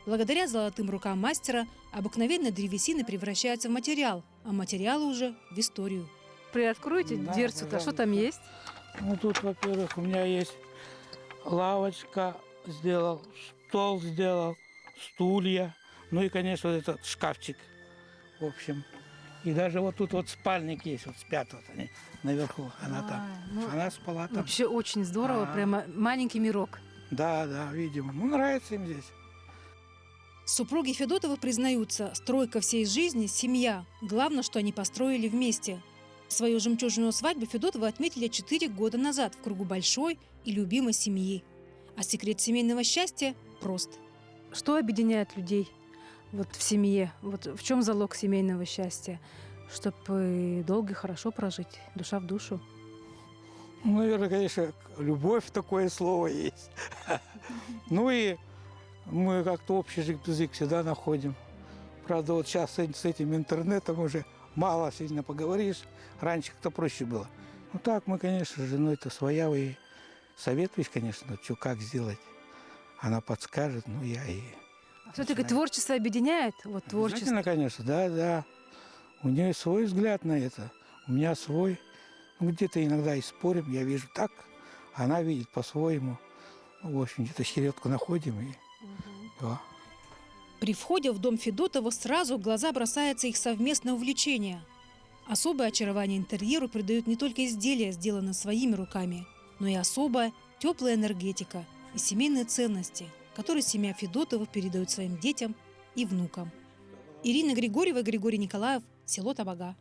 Благодаря золотым рукам мастера обыкновенная древесина превращается в материал, а материалы уже в историю. Приоткройте дверцу-то, что там есть? Ну, тут, во-первых, у меня есть лавочка сделал, стол сделал, стулья, ну и, конечно, вот этот шкафчик, в общем. И даже вот тут вот спальник есть, вот спят вот они наверху, она там. Она спала там. Вообще очень здорово, прямо маленький мирок. Да, видимо. Ну, нравится им здесь. Супруги Федотовы признаются, стройка всей жизни – семья. Главное, что они построили вместе. Свою жемчужную свадьбу Федотовы отметили 4 года назад в кругу большой и любимой семьи. А секрет семейного счастья прост. Что объединяет людей вот в семье? Вот в чем залог семейного счастья? Чтобы долго и хорошо прожить, душа в душу. Ну, наверное, конечно, любовь такое слово есть. Ну и мы как-то общий язык всегда находим. Правда, вот сейчас с этим интернетом уже мало сильно поговоришь. Раньше как-то проще было. Ну так, мы, конечно, с женой-то своя, и советуешь, конечно, что как сделать. Она подскажет, ну я и... Все-таки творчество объединяет? Вот творчество. Обязательно, конечно, да. У нее свой взгляд на это, у меня свой. Ну, где-то иногда и спорим, я вижу так, она видит по-своему. Ну, в общем, где-то середку находим и... Да. При входе в дом Федотова сразу в глаза бросается их совместное увлечение. Особое очарование интерьеру придают не только изделия, сделанные своими руками, но и особая теплая энергетика и семейные ценности, которые семья Федотовых передает своим детям и внукам. Ирина Григорьева, Григорий Николаев, село Табага.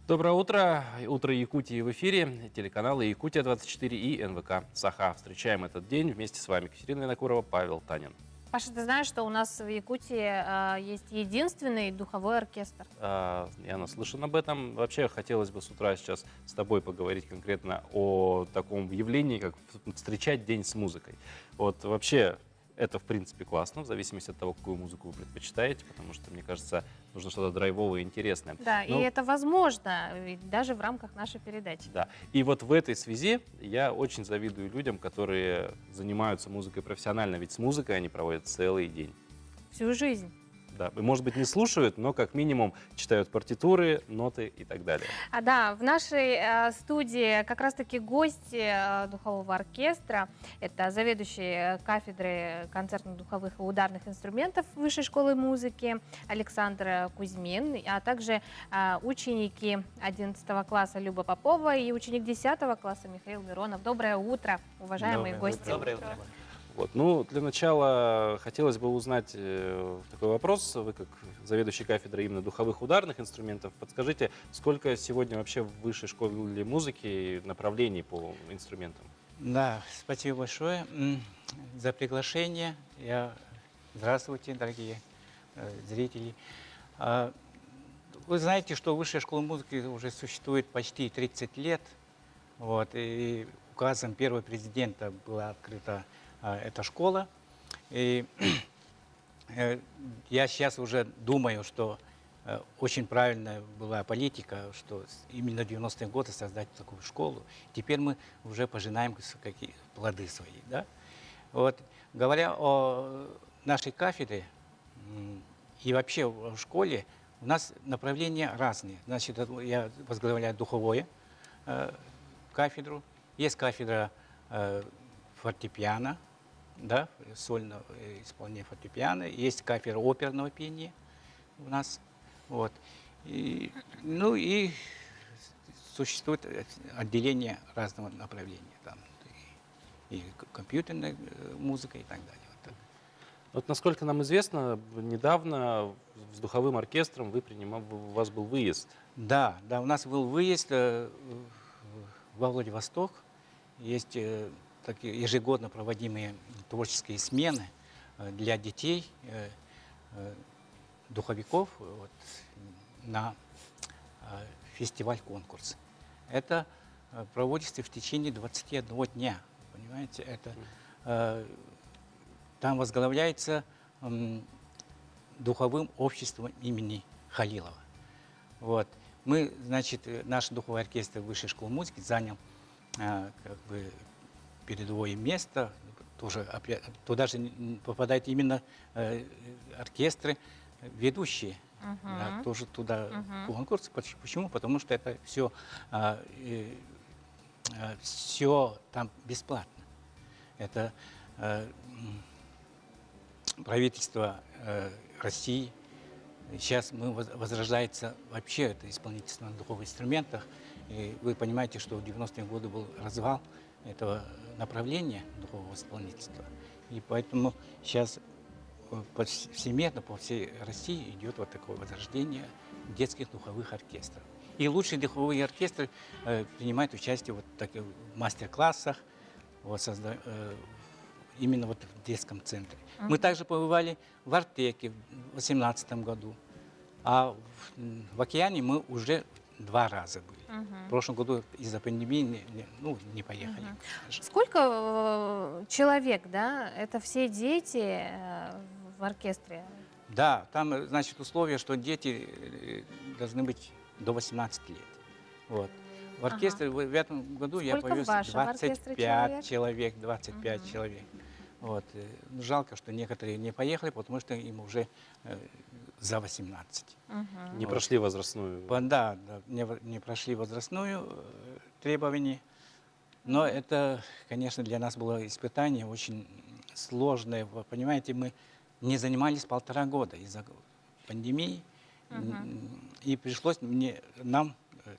Доброе утро. Утро Якутии в эфире. Телеканалы Якутия-24 и НВК «Саха». Встречаем этот день вместе с вами. Катерина Винокурова, Павел Танин. Паша, ты знаешь, что у нас в Якутии есть единственный духовой оркестр? Я наслышан об этом. Вообще, хотелось бы с утра сейчас с тобой поговорить конкретно о таком явлении, как встречать день с музыкой. Вот вообще, это, в принципе, классно, в зависимости от того, какую музыку вы предпочитаете, потому что, мне кажется, нужно что-то драйвовое и интересное. Да, и это возможно, даже в рамках нашей передачи. Да, и вот в этой связи я очень завидую людям, которые занимаются музыкой профессионально, ведь с музыкой они проводят целый день. Всю жизнь. Да, и, может быть, не слушают, но как минимум читают партитуры, ноты и так далее. Да, в нашей студии как раз-таки гости духового оркестра. Это заведующий кафедрой концертно-духовых и ударных инструментов Высшей школы музыки Александр Кузьмин, а также ученики 11 класса Люба Попова и ученик 10 класса Михаил Миронов. Доброе утро, уважаемые гости. Доброе утро. Вот. Ну, для начала хотелось бы узнать такой вопрос. Вы, как заведующий кафедрой именно духовых ударных инструментов, подскажите, сколько сегодня вообще в Высшей школе музыки направлений по инструментам? Да, спасибо большое за приглашение. Я Здравствуйте, дорогие зрители. Вы знаете, что Высшая школа музыки уже существует почти 30 лет. Вот, и указом первого президента была открыта эта школа. И я сейчас уже думаю, что очень правильная была политика, что именно в 90-е годы создать такую школу. Теперь мы уже пожинаем какие плоды свои. Да? Вот, говоря о нашей кафедре и вообще в школе, у нас направления разные. Значит, я возглавляю духовую кафедру. Есть кафедра фортепиано, да, сольного исполнения фортепиано. Есть кафедра оперного пения у нас. Вот. Ну и существует отделение разного направления. Там, и компьютерная музыка и так далее. Вот, так. Вот насколько нам известно, недавно с духовым оркестром у вас был выезд. Да, да, у нас был выезд во Владивосток. Есть такие ежегодно проводимые творческие смены для детей, духовиков, вот, на фестиваль-конкурс. Это проводится в течение 21 дня. Понимаете, это там возглавляется духовым обществом имени Халилова. Вот. Мы, значит, наш духовой оркестр Высшей школы музыки занял как бы передовое место. Тоже, опять, туда же попадают именно оркестры ведущие. Да, тоже туда конкурс. Почему? Потому что это все там бесплатно. Это правительство России. Сейчас возрождается вообще это исполнительство на духовых инструментах. И вы понимаете, что в 90-е годы был развал этого направления духового исполнительства. И поэтому сейчас повсеместно по всей России идет вот такое возрождение детских духовых оркестров. И лучшие духовые оркестры принимают участие вот в таких мастер-классах, вот, именно вот в детском центре. Мы также побывали в Артеке в 2018 году, а в Океане мы уже 2 раза были. В прошлом году из-за пандемии не поехали. Сколько человек, да? Это все дети в оркестре? Да, там, значит, условие, что дети должны быть до 18 лет. Вот. В оркестре в этом году я повез 25 человек, 25 человек. Вот. Жалко, что некоторые не поехали, потому что им уже за 18. Не прошли возрастную. Да, не прошли возрастную требование. Но это, конечно, для нас было испытание очень сложное. Вы понимаете, мы не занимались 1,5 года из-за пандемии. И пришлось нам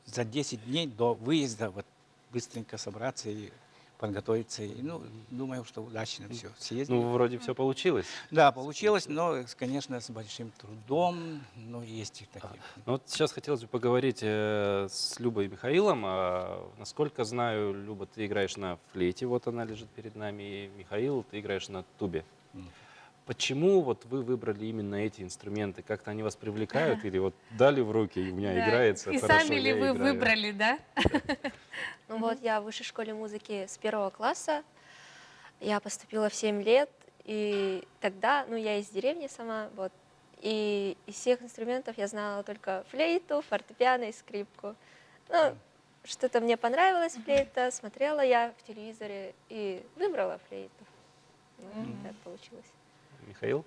за 10 дней до выезда вот быстренько собраться и подготовиться. И, думаю, что удачно все съездили. Вроде все получилось. Да, получилось, но, конечно, с большим трудом, но есть и такие. Вот сейчас хотелось бы поговорить с Любой и Михаилом. Насколько знаю, Люба, ты играешь на флейте, вот она лежит перед нами, и Михаил, ты играешь на тубе. Почему вот вы выбрали именно эти инструменты? Как-то они вас привлекают или вот дали в руки, и у меня играется и хорошо, сами ли вы играю. выбрали, да? Ну вот, я в Высшей школе музыки с 1 класса. Я поступила в 7 лет, и тогда, я из деревни сама, вот, и из всех инструментов я знала только флейту, фортепиано и скрипку. Что-то мне понравилось флейта, смотрела я в телевизоре и выбрала флейту. Так получилось. Михаил?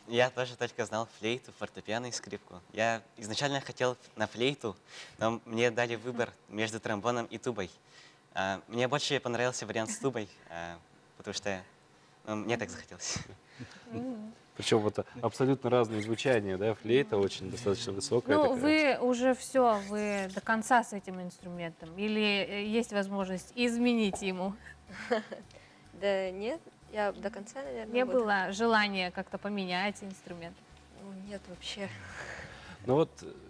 Я тоже только знал флейту, фортепиано и скрипку. Я изначально хотел на флейту, но мне дали выбор между тромбоном и тубой. Мне больше понравился вариант с тубой, потому что мне так захотелось. Причем вот абсолютно разные звучания, да? Флейта очень достаточно высокая. Вы уже все, вы до конца с этим инструментом? Или есть возможность изменить ему? Да нет. Я до конца, наверное, не было желания как-то поменять инструмент? Нет, вообще. Ну вот,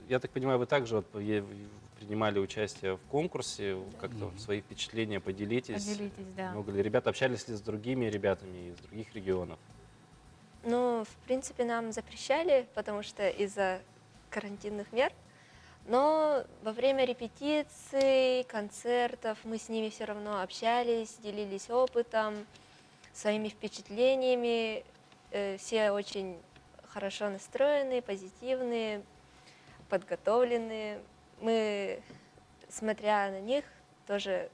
я так понимаю, вы также вот принимали участие в конкурсе, как-то свои впечатления поделитесь. Поделитесь, да. Много ли ребят, общались ли с другими ребятами из других регионов? Ну, в принципе, нам запрещали, потому что из-за карантинных мер. Но во время репетиций, концертов мы с ними все равно общались, делились опытом, своими впечатлениями. Все очень хорошо настроенные, позитивные, подготовленные. Мы, смотря на них, тоже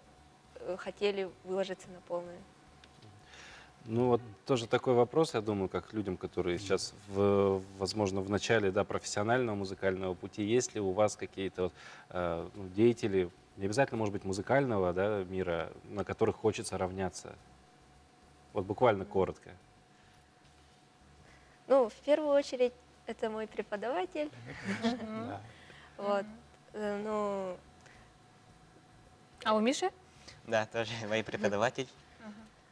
хотели выложиться на полную. Ну вот тоже такой вопрос, я думаю, как людям, которые сейчас, возможно, в начале профессионального музыкального пути. Есть ли у вас какие-то деятели, не обязательно, может быть, музыкального мира, на которых хочется равняться? Вот буквально коротко. Ну, в первую очередь, это мой преподаватель. Вот. Ну, а у Миши? Да, тоже мой преподаватель.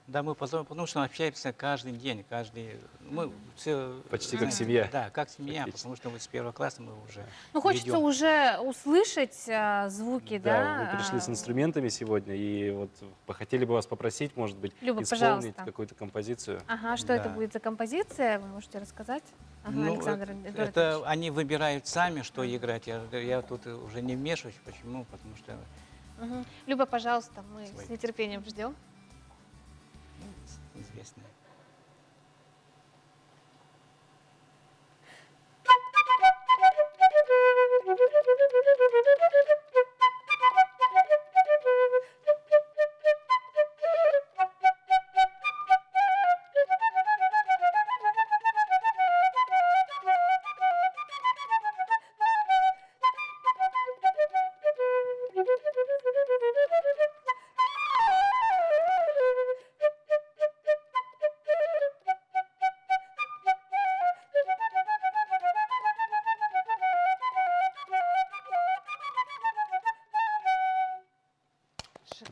Да, мы потому что общаемся каждый день, мы все почти как семья. Да, как семья, потому что с первого класса мы уже Ну, хочется ведем. уже услышать звуки, да? Вы пришли с инструментами сегодня, и вот хотели бы вас попросить, может быть, Люба, исполнить пожалуйста. какую-то композицию. Ага, что это будет за композиция? Вы можете рассказать? Ага, Ну, Александр это Эдуардович. они выбирают сами, что играть. Я тут уже не вмешиваюсь. Почему? Потому что Мгм. Люба, пожалуйста, мы с нетерпением ждем. известно.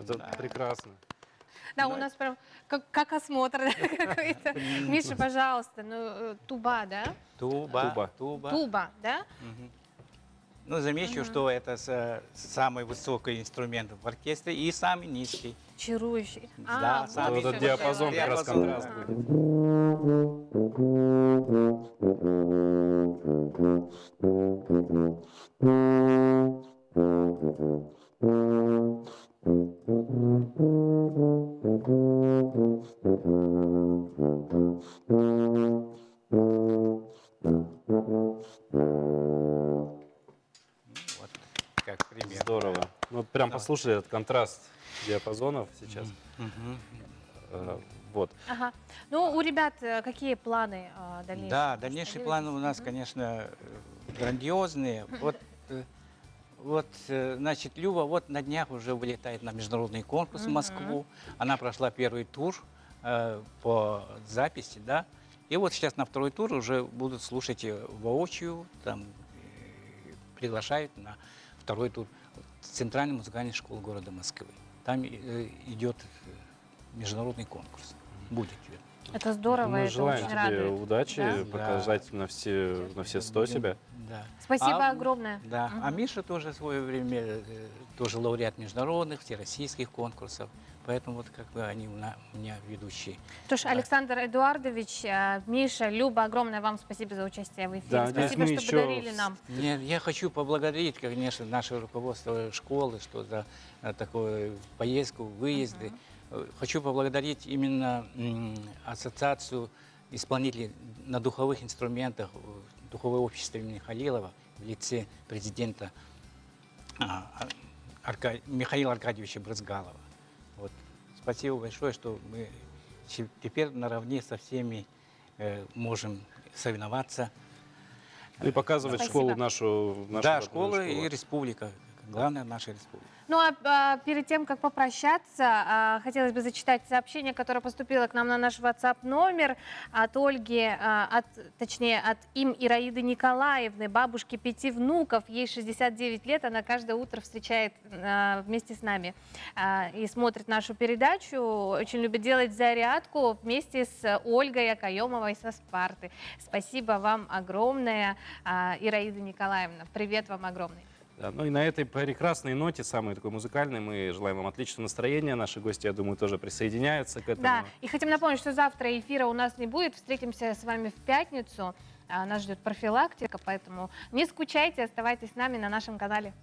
Это прекрасно. Да, у нас прям как осмотр какой-то. Миша, пожалуйста, ну, туба, да? Туба. Туба, да? Мгм. Ну, замечу, что это самый высокий инструмент в оркестре и самый низкий. Чарующий. Да, вот самый этот диапазон как раз контраст будет. Вот, как пример. Здорово. Ну, вот прям послушали этот контраст диапазонов сейчас. Вот. Ага. Ну, у ребят какие планы дальнейшие? Да, дальнейшие планы у нас, конечно, грандиозные. Значит, Люба вот на днях уже вылетает на международный конкурс в Москву. Она прошла первый тур по записи, да. И вот сейчас на второй тур уже будут слушать воочию, там приглашают на второй тур в Центральную музыкальную школу города Москвы. Там идет международный конкурс. Будет. Это здорово, Мы это желаем очень тебе радует. удачи, Да? показать на все 100 себя. Да. Спасибо огромное. Да. А Миша тоже в свое время тоже лауреат международных, всероссийских конкурсов. Поэтому вот как бы они у меня ведущие. То ж, Александр Эдуардович, Миша, Люба, огромное вам спасибо за участие в эфире. Да, Спасибо, что подарили нам. Нет, я хочу поблагодарить, конечно, наше руководство школы, что за такую поездку, выезды. Хочу поблагодарить именно ассоциацию исполнителей на духовых инструментах, духовое общество имени Халилова в лице президента Михаила Аркадьевича Брызгалова. Вот. Спасибо большое, что мы теперь наравне со всеми можем соревноваться. И показывать школу нашу. Да, школа и республика. Главная наша республика. Ну а перед тем, как попрощаться, хотелось бы зачитать сообщение, которое поступило к нам на наш WhatsApp номер от Ольги, точнее от им Ираиды Николаевны, бабушки 5 внуков, ей 69 лет, она каждое утро встречает вместе с нами и смотрит нашу передачу, очень любит делать зарядку вместе с Ольгой Акаемовой со Спарты. Спасибо вам огромное, Ираида Николаевна, привет вам огромный. Да, ну и на этой прекрасной ноте, самой такой музыкальной, мы желаем вам отличного настроения. Наши гости, я думаю, тоже присоединяются к этому. Да, и хотим напомнить, что завтра эфира у нас не будет. Встретимся с вами в пятницу. Нас ждет профилактика, поэтому не скучайте, оставайтесь с нами на нашем канале.